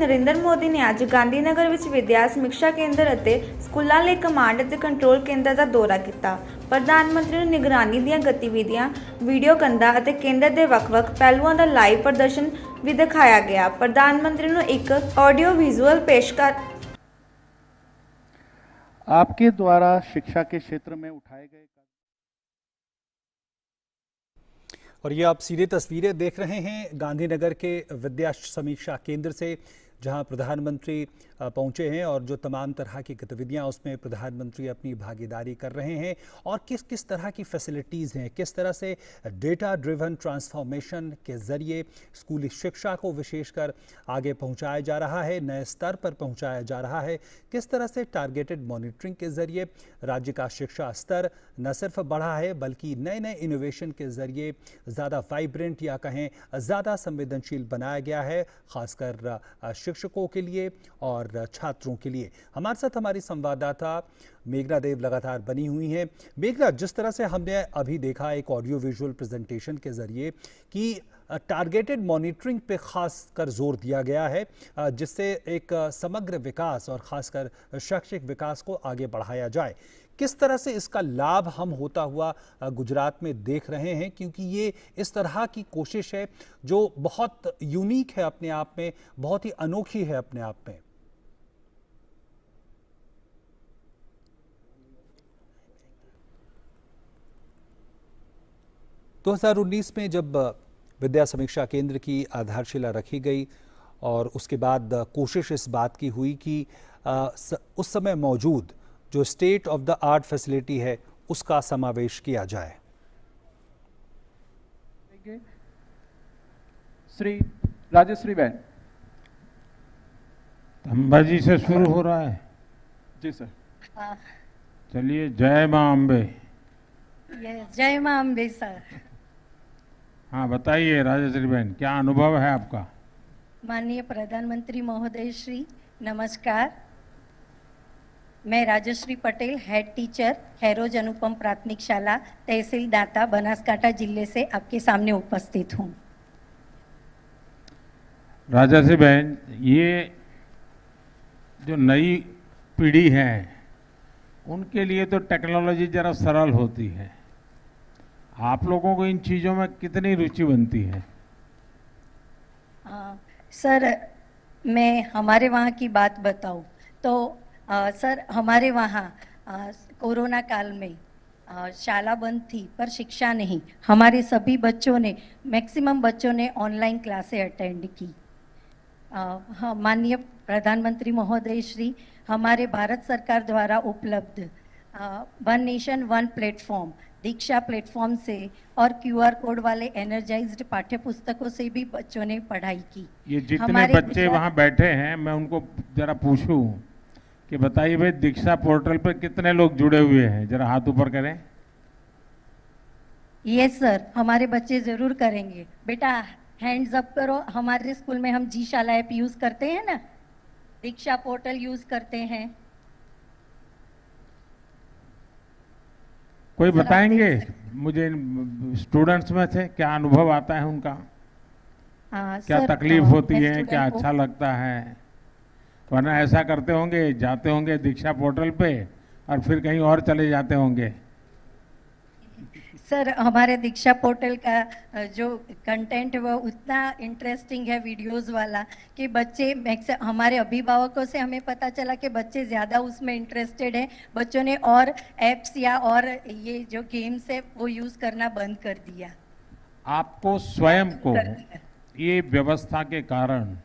ਨਰਿੰਦਰ ਮੋਦੀ ਨੇ ਅੱਜ ਗਾਂਧੀਨਗਰ ਵਿੱਚ ਵਿਦਿਆ ਸਮੀਖਿਆ ਕੇਂਦਰ ਅਤੇ ਸਕੂਲਾਂ ਲਈ ਕਮਾਂਡ ਅਤੇ ਕੰਟਰੋਲ ਕੇਂਦਰ ਦਾ ਦੌਰਾ ਕੀਤਾ। ਪ੍ਰਧਾਨ ਮੰਤਰੀ ਨੂੰ ਨਿਗਰਾਨੀ ਦੀਆਂ ਗਤੀਵਿਧੀਆਂ, ਵੀਡੀਓ ਕੰਧਾਂ ਅਤੇ ਕੇਂਦਰ ਦੇ ਵੱਖ-ਵੱਖ ਪਹਿਲੂਆਂ ਦਾ ਲਾਈਵ ਪ੍ਰਦਰਸ਼ਨ ਵੀ ਦਿਖਾਇਆ ਗਿਆ। ਪ੍ਰਧਾਨ ਮੰਤਰੀ ਨੂੰ ਇੱਕ ਆਡੀਓ ਵਿਜ਼ੂਅਲ पेशकार आपके द्वारा शिक्षा के क्षेत्र में उठाए गए और ये आप सीधे तस्वीरें देख रहे हैं गांधीनगर के विद्या समीक्षा केंद्र से, जहां प्रधानमंत्री पहुंचे हैं और जो तमाम तरह की गतिविधियां उसमें प्रधानमंत्री अपनी भागीदारी कर रहे हैं और किस किस तरह की फैसिलिटीज़ हैं, किस तरह से डेटा ड्रिवन ट्रांसफॉर्मेशन के ज़रिए स्कूली शिक्षा को विशेषकर आगे पहुंचाया जा रहा है, नए स्तर पर पहुंचाया जा रहा है, किस तरह से टारगेटेड मॉनिटरिंग के ज़रिए राज्य का शिक्षा स्तर न सिर्फ बढ़ा है बल्कि नए नए इनोवेशन के ज़रिए ज़्यादा वाइब्रेंट या कहें ज़्यादा संवेदनशील बनाया गया है, ख़ासकर शिक्षकों के लिए और छात्रों के लिए। हमारे साथ हमारी संवाददाता मेघना देव लगातार बनी हुई हैं। मेघना, जिस तरह से हमने अभी देखा एक ऑडियो विजुअल प्रेजेंटेशन के ज़रिए कि टारगेटेड मॉनिटरिंग पे खास कर जोर दिया गया है, जिससे एक समग्र विकास और ख़ासकर शैक्षिक विकास को आगे बढ़ाया जाए, किस तरह से इसका लाभ हम होता हुआ गुजरात में देख रहे हैं, क्योंकि ये इस तरह की कोशिश है जो बहुत यूनिक है अपने आप में, बहुत ही अनोखी है अपने आप में। 2019 में जब विद्या समीक्षा केंद्र की आधारशिला रखी गई और उसके बाद कोशिश इस बात की हुई कि उस समय मौजूद जो state of the art facility है उसका समावेश किया जाए। श्री राजश्री बहन। अंबाजी से शुरू हो रहा है। जी सर। चलिए, जय मां अम्बे। जय मां अम्बे सर। हाँ, बताइए राजश्री बहन, क्या अनुभव है आपका? माननीय प्रधानमंत्री महोदय श्री, नमस्कार। मैं राजश्री पटेल, हेड टीचर, खैरोज अनुपम प्राथमिक शाला, तहसील दाता, बनासकांठा जिले से आपके सामने उपस्थित हूँ। राजश्री बहन, ये जो नई पीढ़ी है उनके लिए तो टेक्नोलॉजी जरा सरल होती है, आप लोगों को इन चीज़ों में कितनी रुचि बनती है? सर, मैं हमारे वहाँ की बात बताऊँ तो सर, हमारे वहाँ कोरोना काल में शाला बंद थी पर शिक्षा नहीं, हमारे सभी बच्चों ने, मैक्सिमम बच्चों ने ऑनलाइन क्लासें अटेंड की। माननीय प्रधानमंत्री महोदय श्री, हमारे भारत सरकार द्वारा उपलब्ध वन नेशन वन प्लेटफॉर्म, दीक्षा प्लेटफॉर्म से और क्यूआर कोड वाले एनर्जाइज्ड पाठ्य पुस्तकों से भी बच्चों ने पढ़ाई की। ये जितने बच्चे वहाँ बैठे हैं, मैं उनको जरा पूछूं कि बताइए भाई, दीक्षा पोर्टल पे कितने लोग जुड़े हुए हैं? जरा हाथ ऊपर करें। यस सर, हमारे बच्चे जरूर करेंगे। बेटा हैंड्स अप करो। हमारे स्कूल में हम जी शाला ऐप यूज करते हैं ना, दीक्षा पोर्टल यूज करते हैं। कोई बताएंगे मुझे स्टूडेंट्स में से क्या अनुभव आता है उनका? क्या सर, तकलीफ होती है, क्या अच्छा लगता है? वरना ऐसा करते होंगे, जाते होंगे दीक्षा पोर्टल पे और फिर कहीं और चले जाते होंगे। सर, हमारे दीक्षा पोर्टल का जो कंटेंट वो उतना इंटरेस्टिंग है वीडियोस वाला कि बच्चे, हमारे अभिभावकों से हमें पता चला कि बच्चे ज़्यादा उसमें इंटरेस्टेड हैं। बच्चों ने और ऐप्स या और ये जो गेम्स है वो यूज़ करना बंद कर दिया। आपको स्वयं को ये व्यवस्था के कारण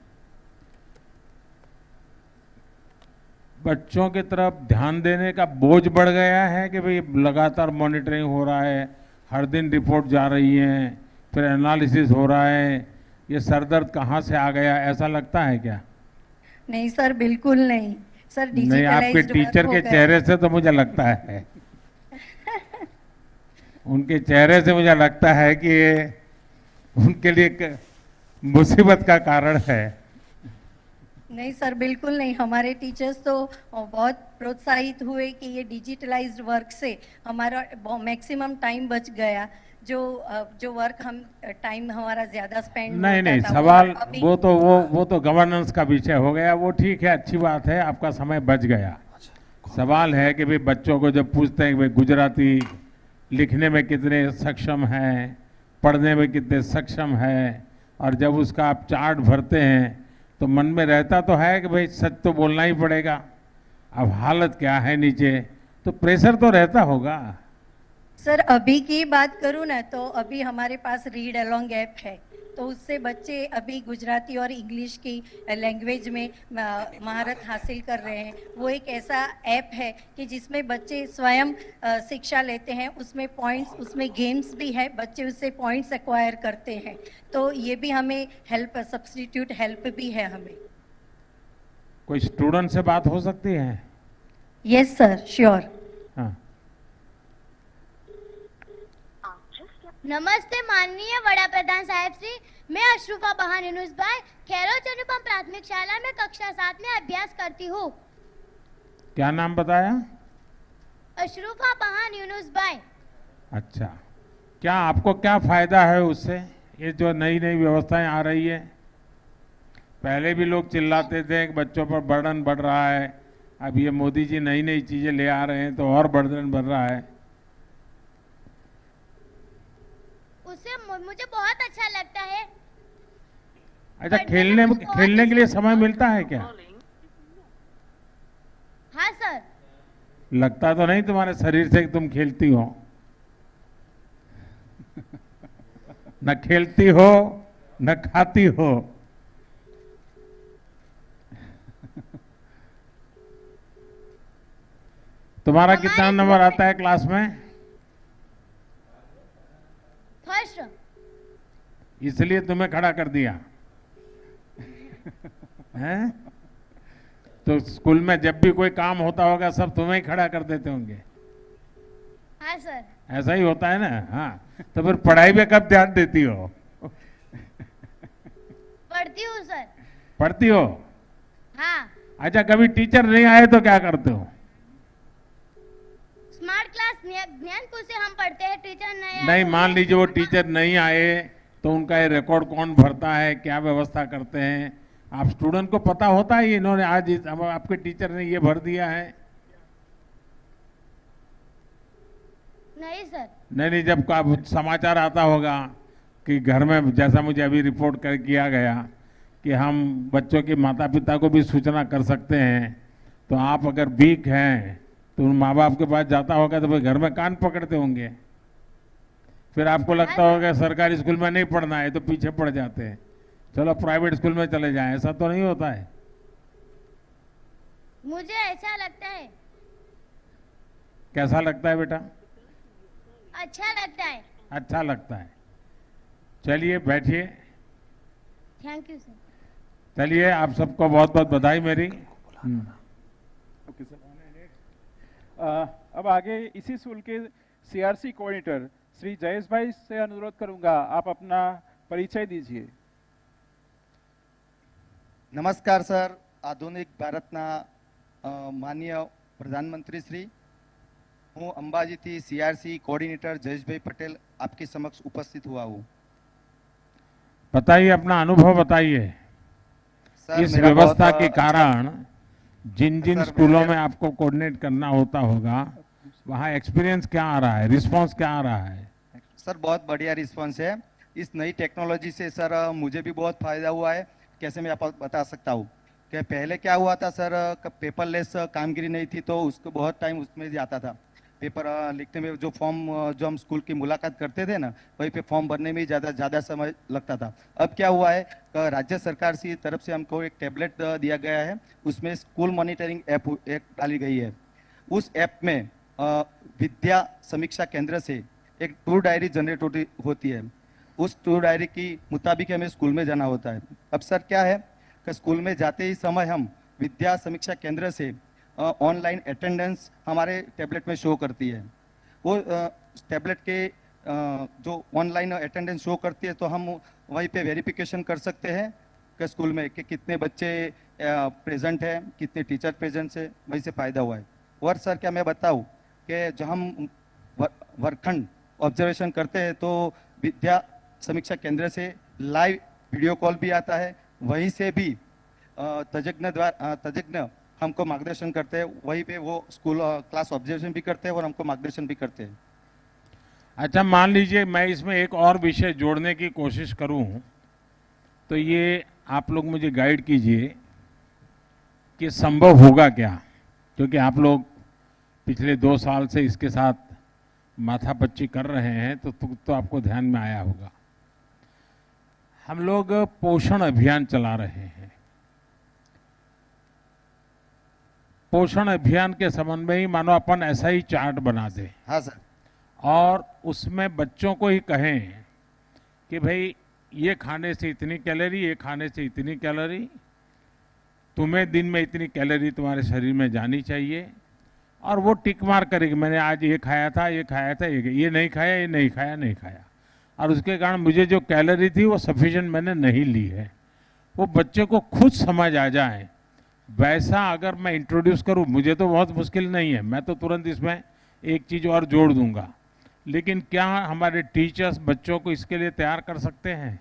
बच्चों की तरफ ध्यान देने का बोझ बढ़ गया है कि भाई लगातार मॉनिटरिंग हो रहा है, हर दिन रिपोर्ट जा रही है, फिर एनालिसिस हो रहा है, ये सरदर्द कहाँ से आ गया, ऐसा लगता है क्या? नहीं सर, बिल्कुल नहीं सर। नहीं, आपके टीचर के चेहरे से तो मुझे लगता है उनके चेहरे से मुझे लगता है कि ये उनके लिए एक मुसीबत का कारण है। नहीं सर, बिल्कुल नहीं। हमारे टीचर्स तो बहुत प्रोत्साहित हुए कि ये डिजिटलाइज्ड वर्क से हमारा मैक्सिमम टाइम बच गया। जो वर्क हम टाइम हमारा ज्यादा स्पेंड नहीं नहीं, था, सवाल अभी वो तो गवर्नेंस का विषय हो गया, वो ठीक है, अच्छी बात है, आपका समय बच गया। सवाल है कि भाई बच्चों को जब पूछते हैं कि भाई गुजराती लिखने में कितने सक्षम हैं, पढ़ने में कितने सक्षम हैं, और जब उसका आप चार्ट भरते हैं तो मन में रहता तो है कि भाई सच तो बोलना ही पड़ेगा। अब हालत क्या है नीचे, तो प्रेशर तो रहता होगा। सर अभी की बात करूँ ना, तो अभी हमारे पास रीड अलोंग ऐप है, तो उससे बच्चे अभी गुजराती और इंग्लिश की लैंग्वेज में महारत हासिल कर रहे हैं। वो एक ऐसा ऐप है कि जिसमें बच्चे स्वयं शिक्षा लेते हैं, उसमें पॉइंट्स, उसमें गेम्स भी है, बच्चे उससे पॉइंट्स एक्वायर करते हैं। तो ये भी हमें हेल्प, सब्स्टिट्यूट हेल्प भी है हमें। कोई स्टूडेंट से बात हो सकती है? Yes sir, sure. हाँ, नमस्ते माननीय वड़ा प्रधान साहेब श्री, मैं अशरूफा बहान यूनुसभाई खेरोच अनुपम प्राथमिक शाला में कक्षा 7 में अभ्यास करती हूँ। क्या नाम बताया? अशरूफा बहान यूनुसभाई। अच्छा, क्या आपको क्या फायदा है उससे, ये जो नई नई व्यवस्थाएं आ रही है? पहले भी लोग चिल्लाते थे कि बच्चों पर बर्डन बढ़ रहा है, अब ये मोदी जी नई नई चीजें ले आ रहे हैं तो और बर्डन बढ़ रहा है। उससे मुझे बहुत अच्छा लगता है। अच्छा, खेलने के लिए समय मिलता है क्या? हाँ सर। लगता तो नहीं तुम्हारे शरीर से कि तुम खेलती हो। न खेलती हो न खाती हो। तुम्हारा कितना नंबर आता है क्लास में? फर्स्ट। इसलिए तुम्हें खड़ा कर दिया हैं? तो स्कूल में जब भी कोई काम होता होगा सब तुम्हें ही खड़ा कर देते होंगे। हाँ सर। ऐसा ही होता है ना? हाँ, तो फिर पढ़ाई में कब ध्यान देती हो? पढ़ती हूँ सर। पढ़ती हो? हाँ। अच्छा, कभी टीचर नहीं आए तो क्या करते हो? स्मार्ट क्लास ज्ञानपुर से हम पढ़ते हैं, टीचर नहीं नहीं, आए मान तो लीजिए वो टीचर नहीं आए तो उनका ये रिकॉर्ड कौन भरता है, क्या व्यवस्था करते हैं? आप स्टूडेंट को पता होता है इन्होंने आज आपके टीचर ने ये भर दिया है? नहीं सर। नहीं, जब का समाचार आता होगा कि घर में, जैसा मुझे अभी रिपोर्ट कर किया गया कि हम बच्चों के माता पिता को भी सूचना कर सकते हैं, तो आप अगर वीक हैं तो उन माँ बाप के पास जाता होगा तो भाई घर में कान पकड़ते होंगे। फिर आपको लगता होगा सरकारी स्कूल में नहीं पढ़ना है तो पीछे पड़ जाते हैं, चलो प्राइवेट स्कूल में चले जाएं। ऐसा तो नहीं होता है? मुझे ऐसा लगता है। कैसा लगता है बेटा? अच्छा लगता है। अच्छा लगता है। चलिए बैठिए। Thank you sir. चलिए, आप सबको बहुत बहुत बधाई मेरी। Okay sir. अब आगे इसी स्कूल के सीआरसी कोऑर्डिनेटर श्री जयेश भाई से अनुरोध करूंगा, आप अपना परिचय दीजिए। નમસ્કાર સર, આધુનિક ભારતના માનનીય પ્રધાનમંત્રી શ્રી, હું અંબાજીથી સીઆરસી કોઓર્ડિનેટર જયેશભાઈ પટેલ આપकी समक्ष उपस्थित हुआ हूँ। बताइए, अपना अनुभव बताइए। सर, इस मेरा व्यवस्था बहुत के कारण जिन जिन सर, स्कूलों मेरा- में आपको कोऑर्डिनेट करना होता होगा, वहाँ एक्सपीरियंस क्या आ रहा है, रिस्पांस क्या आ रहा है? सर बहुत बढ़िया रिस्पांस है। इस नई टेक्नोलॉजी से सर मुझे भी बहुत फायदा हुआ है। कैसे मैं आपको बता सकता हूँ कि पहले क्या हुआ था सर, पेपरलेस कामगिरी नहीं थी तो उसको बहुत टाइम उसमें जाता था। पेपर लिखने में जो फॉर्म, जो हम स्कूल की मुलाकात करते थे ना, वहीं पे फॉर्म भरने में ही ज़्यादा समय लगता था। अब क्या हुआ है, राज्य सरकार की तरफ से हमको एक टैबलेट दिया गया है, उसमें स्कूल मॉनिटरिंग ऐप डाली गई है। उस ऐप में विद्या समीक्षा केंद्र से एक टूर डायरी जनरेट होती है। उस टूर डायरी की मुताबिक हमें स्कूल में जाना होता है। अब सर क्या है कि स्कूल में जाते ही समय हम विद्या समीक्षा केंद्र से ऑनलाइन अटेंडेंस हमारे टैबलेट में शो करती है। वो टैबलेट के जो ऑनलाइन अटेंडेंस शो करती है तो हम वहीं पे वेरिफिकेशन कर सकते हैं कि स्कूल में कि कितने बच्चे प्रेजेंट हैं, कितने टीचर प्रेजेंट है। वहीं से फ़ायदा हुआ है। और सर क्या मैं बताऊँ कि जो हम वर्गखंड ऑब्जर्वेशन करते हैं तो विद्या समीक्षा केंद्र से लाइव वीडियो कॉल भी आता है, वहीं से भी तज्ञ हमको मार्गदर्शन करते हैं, वहीं पे वो स्कूल क्लास ऑब्जर्वेशन भी करते हैं और हमको मार्गदर्शन भी करते हैं। अच्छा, मान लीजिए मैं इसमें एक और विषय जोड़ने की कोशिश करूं, तो ये आप लोग मुझे गाइड कीजिए कि संभव होगा क्या, क्योंकि आप लोग पिछले 2 साल से इसके साथ माथापच्ची कर रहे हैं, तो आपको ध्यान में आया होगा। हम लोग पोषण अभियान चला रहे हैं। पोषण अभियान के संबंध में ही मानो अपन ऐसा ही चार्ट बना दें हाँ सर। और उसमें बच्चों को ही कहें कि भाई ये खाने से इतनी कैलोरी, ये खाने से इतनी कैलोरी, तुम्हें दिन में इतनी कैलोरी तुम्हारे शरीर में जानी चाहिए, और वो टिक मार करेगी मैंने आज ये खाया था, ये खाया था, ये नहीं खाया, ये नहीं खाया, नहीं खाया, और उसके कारण मुझे जो कैलोरी थी वो सफिशिएंट मैंने नहीं ली है। वो बच्चे को खुद समझ आ जाए, वैसा अगर मैं इंट्रोड्यूस करूं, मुझे तो बहुत मुश्किल नहीं है, मैं तो तुरंत इसमें एक चीज और जोड़ दूंगा, लेकिन क्या हमारे टीचर्स बच्चों को इसके लिए तैयार कर सकते हैं?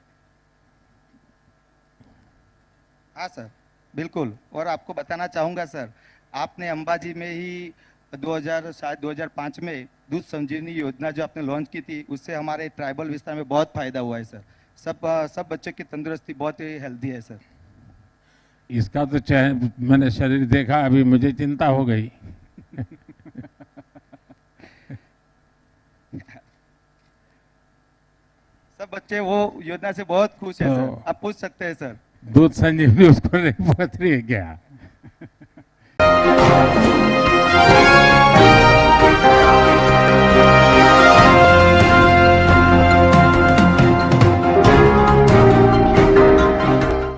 हाँ सर, बिल्कुल। और आपको बताना चाहूँगा सर, आपने अंबाजी में ही 2005 में दूध संजीवनी योजना जो आपने लॉन्च की थी, उससे हमारे ट्राइबल विस्तार में बहुत फायदा हुआ है सर। सब बच्चों की तंदुरुस्ती बहुत ही हेल्दी है सर। इसका तो मैंने शरीर देखा, अभी मुझे चिंता हो गई। सब बच्चे वो योजना से बहुत खुश है सर, आप पूछ सकते हैं सर। दूध संजीवनी उसको नहीं पहुंच रही है क्या?